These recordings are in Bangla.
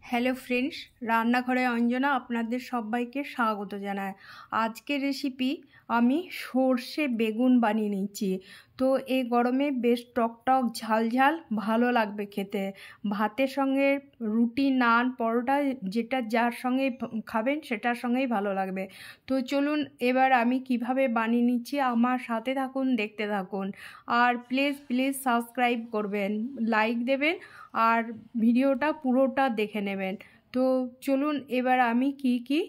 হ্যালো ফ্রেন্ডস, রান্নাঘরে অঞ্জনা আপনাদের সবাইকে স্বাগত জানায়। আজকের রেসিপি আমি সর্ষে বেগুন বানিয়ে নিচ্ছি। তো এই গরমে বেশ টকটক ঝাল ঝাল ভালো লাগবে খেতে। ভাতের সঙ্গে রুটি, নান, পরোটা যেটা যার সঙ্গে খাবেন সেটার সঙ্গেই ভালো লাগবে। তো চলুন এবার আমি কিভাবে বানিয়ে নিচ্ছি, আমার সাথে থাকুন, দেখতে থাকুন। আর প্লিজ সাবস্ক্রাইব করবেন, লাইক দেবেন আর ভিডিওটা পুরোটা দেখে নেবেন। তো চলুন এবার আমি কি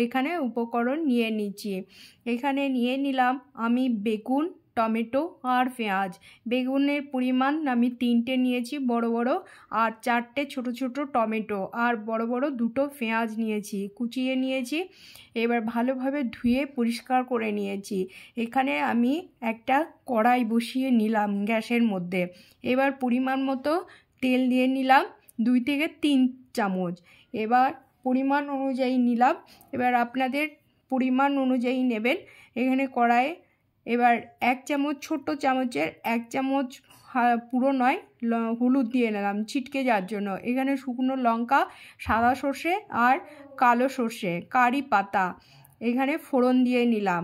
এখানে উপকরণ নিয়ে নিচ্ছি। এখানে নিয়ে নিলাম আমি বেগুন, টমেটো আর পেঁয়াজ। বেগুনের পরিমাণ আমি 3টে নিয়েছি বড় বড়, আর 4টে ছোট ছোট টমেটো, আর বড় বড় 2টো পেঁয়াজ নিয়েছি, কুচিয়ে নিয়েছি। এবার ভালোভাবে ধুয়ে পরিষ্কার করে নিয়েছি। এখানে আমি একটা কড়াই বসিয়ে নিলাম গ্যাসের মধ্যে। এবার পরিমাণ মতো তেল দিয়ে নিলাম 2 থেকে 3 চামচ। এবার পরিমাণ অনুযায়ী নিলাম, এবার আপনাদের পরিমাণ অনুযায়ী নেবেন। এখানে কড়াইয়ে এবার 1 চামচ, ছোট্ট চামচের 1 চামচ পুরো নয়, হলুদ দিয়ে নিলাম ছিটকে যাওয়ার জন্য। এখানে শুকনো লঙ্কা, সাদা সর্ষে আর কালো সর্ষে, কারি পাতা এখানে ফোড়ন দিয়ে নিলাম।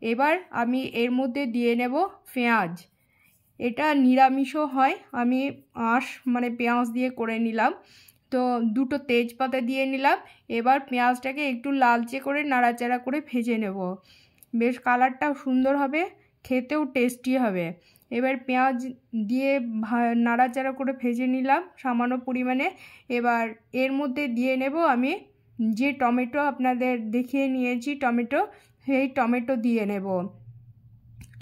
এবার আমি এর মধ্যে দিয়ে নেব পেঁয়াজ। এটা নিরামিষও হয়, আমি পেঁয়াজ দিয়ে করে নিলাম। তো 2টো তেজপাতা দিয়ে নিলাম। এবার পেঁয়াজটাকে একটু লালচে করে নাড়াচাড়া করে ভেজে নেব। বেশ কালারটাও সুন্দর হবে, খেতেও টেস্টি হবে। এবার পেঁয়াজ দিয়ে নাড়াচাড়া করে ভেজে নিলাম সামান্য পরিমাণে। এবার এর মধ্যে দিয়ে নেব আমি যে টমেটো আপনাদের দেখিয়ে নিয়েছি, সেই টমেটো দিয়ে নেব।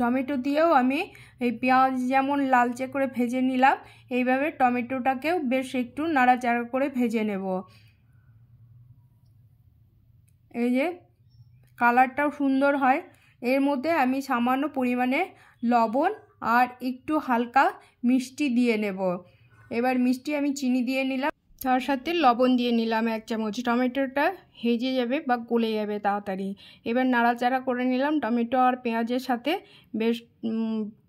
টমেটো দিয়েও আমি এই পেঁয়াজ যেমন লালচে করে ভেজে নিলাম, এইভাবে টমেটোটাকেও বেশ একটু নাড়াচাড়া করে ভেজে নেব। এই যে কালারটাও সুন্দর হয়। এর মধ্যে আমি সামান্য পরিমাণে লবণ আর একটু হালকা মিষ্টি দিয়ে নেব। এবার মিষ্টি আমি চিনি দিয়ে নিলাম, তার সাথে লবণ দিয়ে নিলাম 1 চামচ। টমেটোটা হেজে যাবে বা গলে যাবে তাড়াতাড়ি। এবার নাড়াচাড়া করে নিলাম টমেটো আর পেঁয়াজের সাথে, বেশ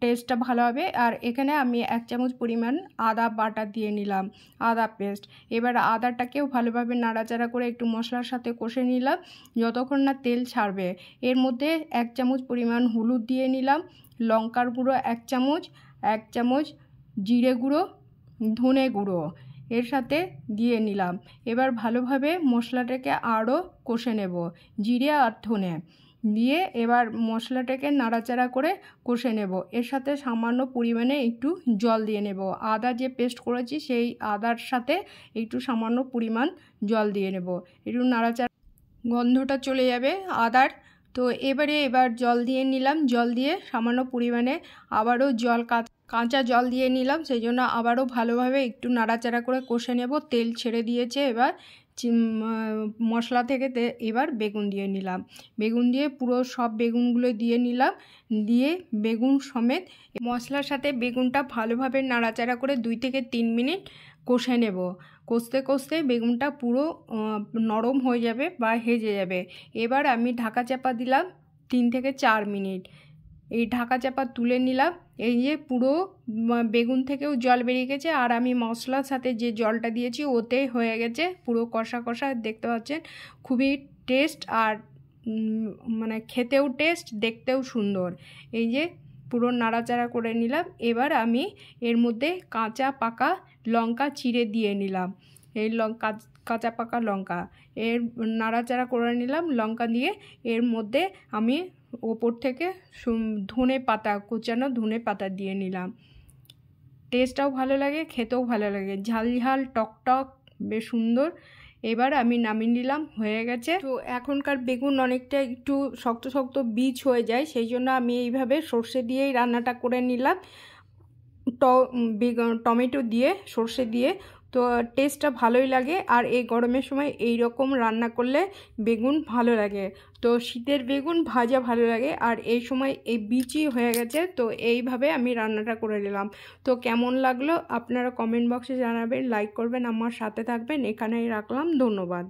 টেস্টটা ভালো হবে। আর এখানে আমি 1 চামচ পরিমাণ আদা বাটা দিয়ে নিলাম, আদা পেস্ট। এবার আদাটাকেও ভালোভাবে নাড়াচাড়া করে একটু মশলার সাথে কষে নিলাম যতক্ষণ না তেল ছাড়বে। এর মধ্যে 1 চামচ পরিমাণ হলুদ দিয়ে নিলাম, লঙ্কার গুঁড়ো 1 চামচ, 1 চামচ জিরে গুঁড়ো, ধনে গুঁড়ো এর সাথে দিয়ে নিলাম। এবার ভালোভাবে মশলাটাকে আরও কষে নেব, জিরে আর ধনে দিয়ে এবার মশলাটাকে নাড়াচাড়া করে কষে নেব। এর সাথে সামান্য পরিমাণে একটু জল দিয়ে নেব। আদা যে পেস্ট করেছি সেই আদার সাথে একটু সামান্য পরিমাণ জল দিয়ে নেব। একটু নাড়াচাড়া, গন্ধটা চলে যাবে আদার। তো এবার জল দিয়ে নিলাম, জল দিয়ে সামান্য পরিমাণে আবারও কাঁচা জল দিয়ে নিলাম, সেই জন্য আবারও ভালোভাবে একটু নাড়াচাড়া করে কষে নেব। তেল ছেড়ে দিয়েছে। এবার মশলা থেকে এবার বেগুন দিয়ে নিলাম, বেগুন দিয়ে পুরো সব বেগুনগুলো দিয়ে নিলাম, দিয়ে বেগুন সমেত মশলার সাথে বেগুনটা ভালোভাবে নাড়াচাড়া করে 2 থেকে 3 মিনিট কষে নেব। কষতে কষতে বেগুনটা পুরো নরম হয়ে যাবে বা হেজে যাবে। এবার আমি ঢাকা চাপা দিলাম 3 থেকে 4 মিনিট। এই ঢাকা চাপা তুলে নিলাম। এই যে পুরো বেগুন থেকেও জল বেরিয়ে গেছে, আর আমি মশলার সাথে যে জলটা দিয়েছি ওতে হয়ে গেছে পুরো কষা কষা, দেখতে পাচ্ছেন। খুবই টেস্ট, আর খেতেও টেস্ট, দেখতেও সুন্দর। এই যে পুরো নাড়াচাড়া করে নিলাম। এবার আমি এর মধ্যে কাঁচা পাকা লঙ্কা চিড়ে দিয়ে নিলাম, এই কাঁচা পাকা লঙ্কা এর নাড়াচাড়া করে নিলাম। লঙ্কা দিয়ে এর মধ্যে আমি ওপর থেকে ধনে পাতা, কুচানো ধনে পাতা দিয়ে নিলাম। টেস্টটাও ভালো লাগে, খেতেও ভালো লাগে, ঝাল ঝাল টকটক, বেশ সুন্দর। এবার আমি নামিয়ে নিলাম, হয়ে গেছে। তো এখনকার বেগুন অনেকটা একটু শক্ত শক্ত বীজ হয়ে যায়, সেই জন্য আমি এইভাবে সর্ষে দিয়েই রান্নাটা করে নিলাম, টমেটো দিয়ে সর্ষে দিয়ে। তো টেস্টটা ভালোই লাগে, আর এই গরমের সময় এই রকম রান্না করলে বেগুন ভালো লাগে। তো শীতের বেগুন ভাজা ভালো লাগে, আর এই সময় এই বীজই হয়ে গেছে। তো এইভাবে আমি রান্নাটা করে নিলাম। তো কেমন লাগলো আপনারা কমেন্ট বক্সে জানাবেন, লাইক করবেন, আমার সাথে থাকবেন। এখানেই রাখলাম, ধন্যবাদ।